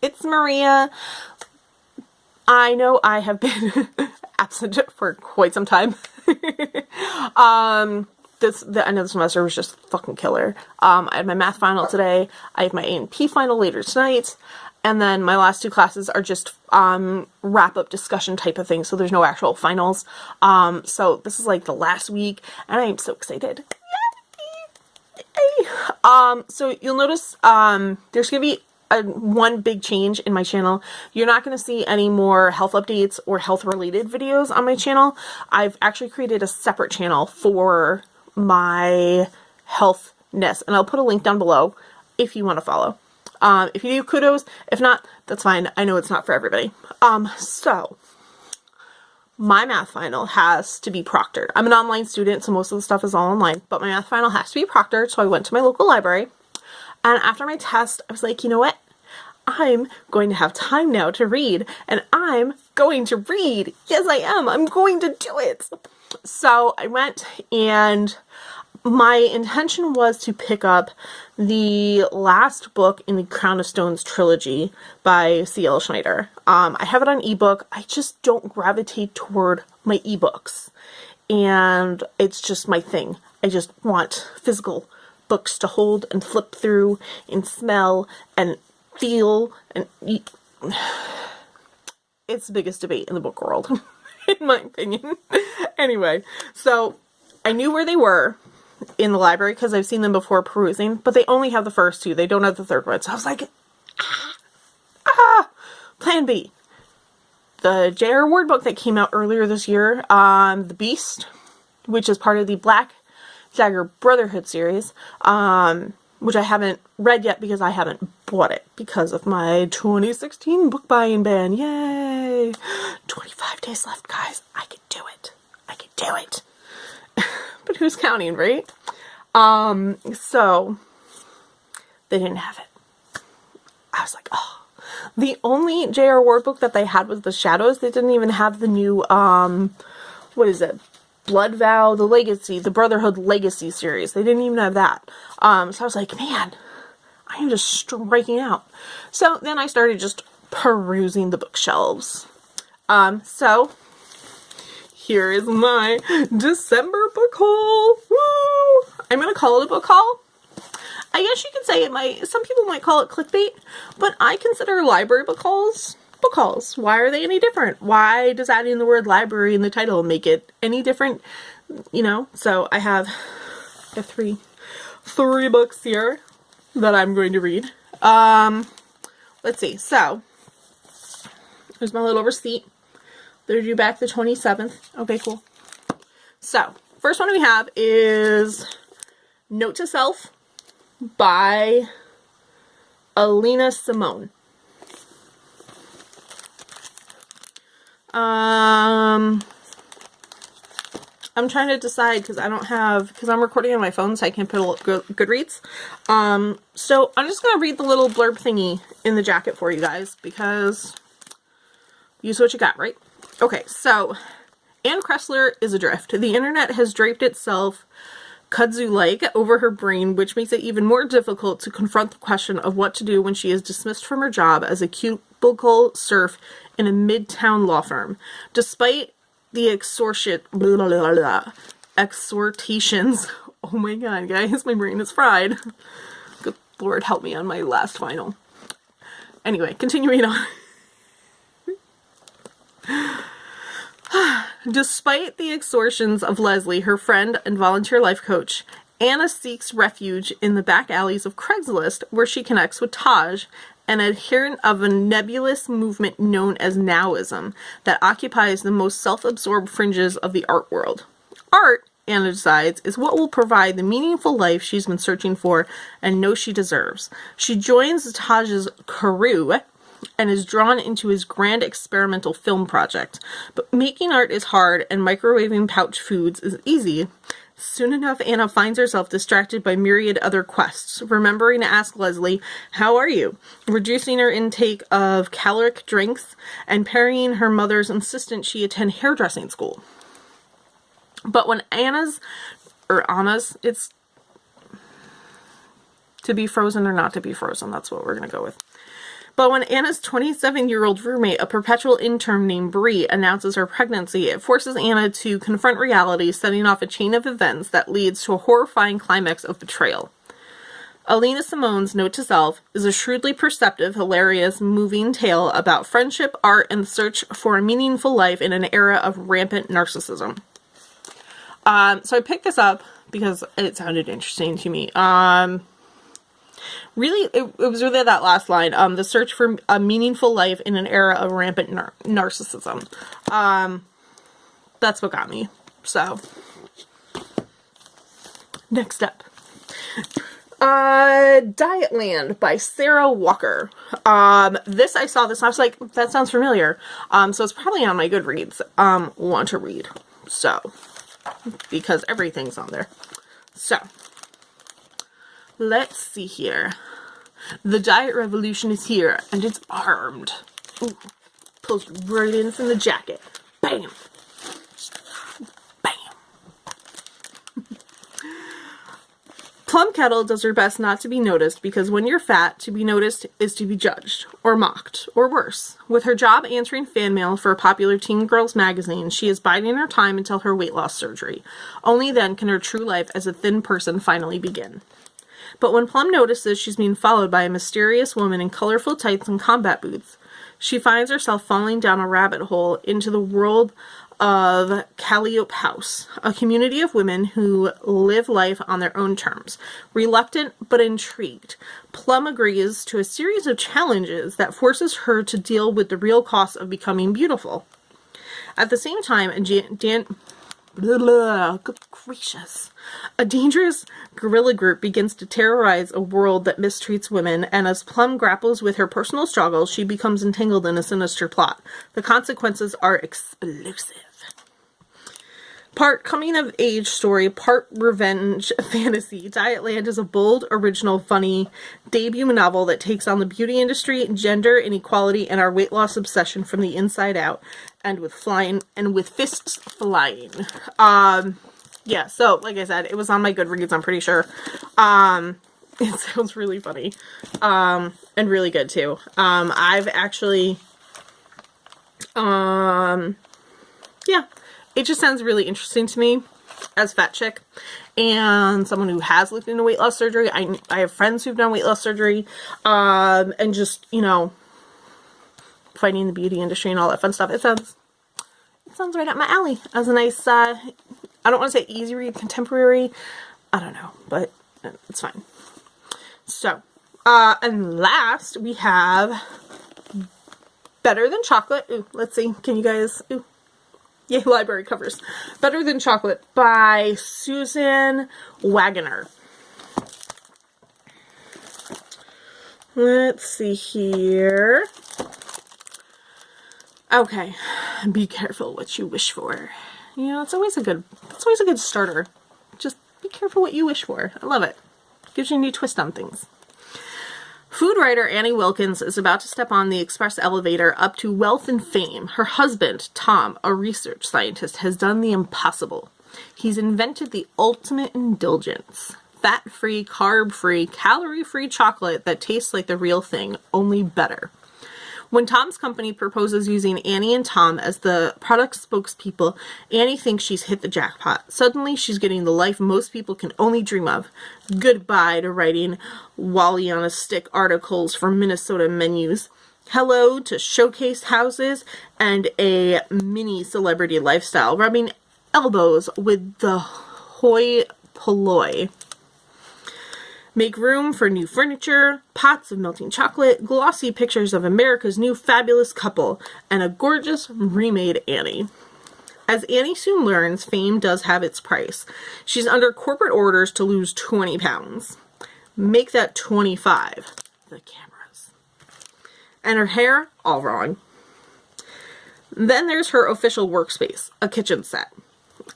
It's Maria. I know I have been absent for quite some time. The end of the semester was just fucking killer. I had my math final today. I have my A&P final later tonight. And then my last two classes are just wrap-up discussion type of thing, so there's no actual finals. So this is like the last week, and I am so excited. Yay! So you'll notice there's going to be one big change in my channel. You're not going to see any more health updates or health-related videos on my channel. I've actually created a separate channel for my healthness, and I'll put a link down below if you want to follow. If you do, kudos. If not, that's fine. I know it's not for everybody. So my math final has to be proctored. I'm an online student, so most of the stuff is all online, but my math final has to be proctored. So I went to my local library, and after my test, I was like, you know what? I'm going to have time now to read, and I'm going to read. Yes, I am. I'm going to do it. So I went, and my intention was to pick up the last book in the Crown of Stones trilogy by C.L. Schneider. I have it on ebook. I just don't gravitate toward my ebooks, and it's just my thing. I just want physical books to hold and flip through and smell and feel and eat. It's the biggest debate in the book world, in my opinion. Anyway, so I knew where they were in the library because I've seen them before perusing, but they only have the first two. They don't have the third one. So I was like, plan B. The J.R. Ward book that came out earlier this year, The Beast, which is part of the Black Dagger Brotherhood series, which I haven't read yet because I haven't bought it because of my 2016 book buying ban. Yay! 25 days left, guys. I can do it. I can do it. But who's counting, right? So they didn't have it. I was like, oh. The only J.R. Ward book that they had was The Shadows. They didn't even have the new, what is it? Blood Vow, The Legacy, the Brotherhood Legacy series. They didn't even have that. So I was like, man, I am just striking out. So then I started just perusing the bookshelves. So here is my December book haul. Woo! I'm going to call it a book haul. I guess you could say some people might call it clickbait, but I consider library book hauls book hauls. Why are they any different? Why does adding the word library in the title make it any different? You know, so I have three books here that I'm going to read. Let's see. So there's my little receipt. They're due back the 27th. Okay, cool. So, first one we have is Note to Self by Alina Simone. I'm trying to decide because I'm recording on my phone, so I can't put Goodreads. So I'm just going to read the little blurb thingy in the jacket for you guys because use what you got, right? Okay, so Anne Kressler is adrift. The internet has draped itself kudzu-like over her brain, which makes it even more difficult to confront the question of what to do when she is dismissed from her job as a cubicle serf in a midtown law firm. Despite the exhortations, oh my god, guys, my brain is fried. Good Lord, help me on my last final. Anyway, continuing on. Despite the extortions of Leslie, her friend and volunteer life coach, Anna seeks refuge in the back alleys of Craigslist, where she connects with Taj, an adherent of a nebulous movement known as Nowism that occupies the most self-absorbed fringes of the art world. Art, Anna decides, is what will provide the meaningful life she's been searching for and knows she deserves. She joins Taj's crew and is drawn into his grand experimental film project. But making art is hard and microwaving pouch foods is easy. Soon enough, Anna finds herself distracted by myriad other quests, remembering to ask Leslie, "How are you?" reducing her intake of caloric drinks, and parrying her mother's insistence she attend hairdressing school. But when Anna's, it's to be frozen or not to be frozen, that's what we're going to go with. But when Anna's 27-year-old roommate, a perpetual intern named Bree, announces her pregnancy, it forces Anna to confront reality, setting off a chain of events that leads to a horrifying climax of betrayal. Alina Simone's Note to Self is a shrewdly perceptive, hilarious, moving tale about friendship, art, and the search for a meaningful life in an era of rampant narcissism. So I picked this up because it sounded interesting to me. Really, it was really that last line, the search for a meaningful life in an era of rampant narcissism. That's what got me. So, next up. Dietland by Sarah Walker. I saw this and I was like, that sounds familiar. So it's probably on my Goodreads, want to read. So, because everything's on there. So, let's see here. The diet revolution is here, and it's armed. Ooh, pulls you right in from the jacket. Bam! Bam! Plum Kettle does her best not to be noticed, because when you're fat, to be noticed is to be judged, or mocked, or worse. With her job answering fan mail for a popular teen girls magazine, she is biding her time until her weight loss surgery. Only then can her true life as a thin person finally begin. But when Plum notices she's being followed by a mysterious woman in colorful tights and combat boots, she finds herself falling down a rabbit hole into the world of Calliope House, a community of women who live life on their own terms. Reluctant but intrigued, Plum agrees to a series of challenges that forces her to deal with the real cost of becoming beautiful. At the same time, good gracious. A dangerous guerrilla group begins to terrorize a world that mistreats women, and as Plum grapples with her personal struggles, she becomes entangled in a sinister plot. The consequences are explosive. Part coming-of-age story, part revenge fantasy, Dietland is a bold, original, funny debut novel that takes on the beauty industry, gender inequality, and our weight loss obsession from the inside out, and with fists flying. Yeah, so, like I said, it was on my Goodreads, I'm pretty sure. It sounds really funny, and really good, too. I've actually, yeah. It just sounds really interesting to me as fat chick and someone who has looked into weight loss surgery. I have friends who've done weight loss surgery, and just, you know, fighting the beauty industry and all that fun stuff. It sounds right up my alley as a nice, I don't want to say easy read, contemporary, I don't know, but it's fine. So, and last we have Better Than Chocolate. Ooh, let's see, can you guys, ooh. Yay, library covers. Better Than Chocolate by Susan Wagner. Let's see here. Okay. Be careful what you wish for. You know, it's always a good starter. Just be careful what you wish for. I love it. Gives you a new twist on things. Food writer Annie Wilkins is about to step on the express elevator up to wealth and fame. Her husband, Tom, a research scientist, has done the impossible. He's invented the ultimate indulgence. Fat-free, carb-free, calorie-free chocolate that tastes like the real thing, only better. When Tom's company proposes using Annie and Tom as the product spokespeople, Annie thinks she's hit the jackpot. Suddenly, she's getting the life most people can only dream of. Goodbye to writing Wally on a Stick articles for Minnesota menus. Hello to showcase houses and a mini celebrity lifestyle, rubbing elbows with the hoi polloi. Make room for new furniture, pots of melting chocolate, glossy pictures of America's new fabulous couple, and a gorgeous remade Annie. As Annie soon learns, fame does have its price. She's under corporate orders to lose 20 pounds. Make that 25. The cameras. And her hair, all wrong. Then there's her official workspace, a kitchen set,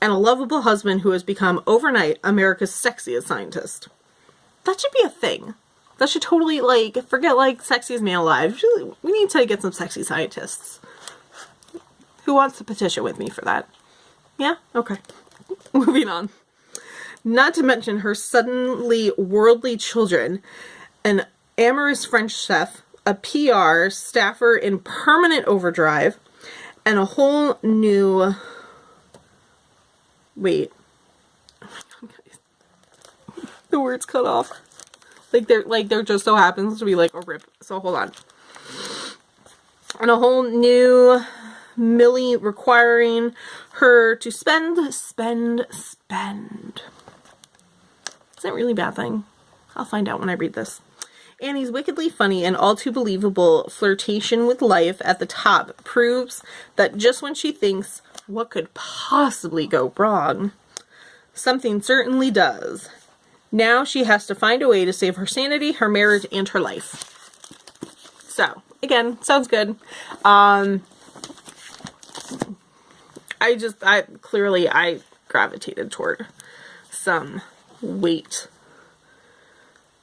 and a lovable husband who has become overnight America's sexiest scientist. That should be a thing. That should totally, like, forget, like, sexiest man alive. We need to get some sexy scientists. Who wants to petition with me for that? Yeah? Okay. Moving on. Not to mention her suddenly worldly children, an amorous French chef, a PR, staffer in permanent overdrive, and a whole new... Wait. Oh my God, guys. The words cut off. There just so happens to be like a rip. So hold on. And a whole new Millie requiring her to spend. Is that really a bad thing? I'll find out when I read this. Annie's wickedly funny and all too believable flirtation with life at the top proves that just when she thinks, what could possibly go wrong, something certainly does. Now she has to find a way to save her sanity, her marriage, and her life. So, again, sounds good. I gravitated toward some weight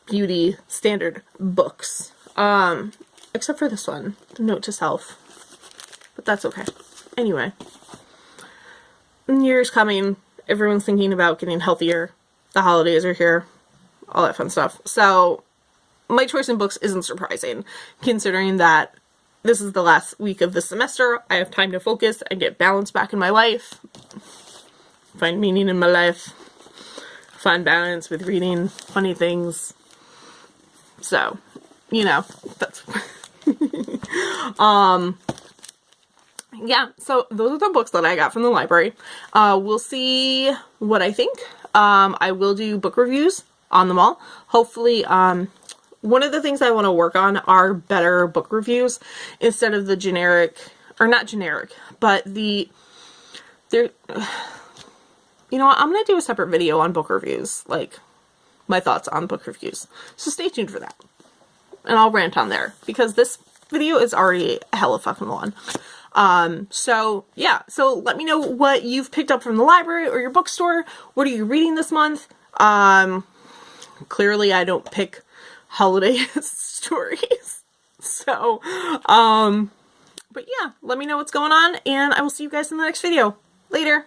beauty standard books. Except for this one, the Note to Self. But that's okay. Anyway. New Year's coming. Everyone's thinking about getting healthier. The holidays are here. All that fun stuff. So, my choice in books isn't surprising, considering that this is the last week of the semester. I have time to focus and get balance back in my life. Find meaning in my life. Find balance with reading funny things. So, you know, that's... yeah, so those are the books that I got from the library. We'll see what I think. I will do book reviews on them all. Hopefully, one of the things I want to work on are better book reviews instead of the generic, or not generic, but you know what, I'm going to do a separate video on book reviews, like my thoughts on book reviews. So stay tuned for that. And I'll rant on there because this video is already a hella fucking long. So yeah, so let me know what you've picked up from the library or your bookstore. What are you reading this month? Clearly I don't pick holiday stories. So, but yeah, let me know what's going on and I will see you guys in the next video. Later.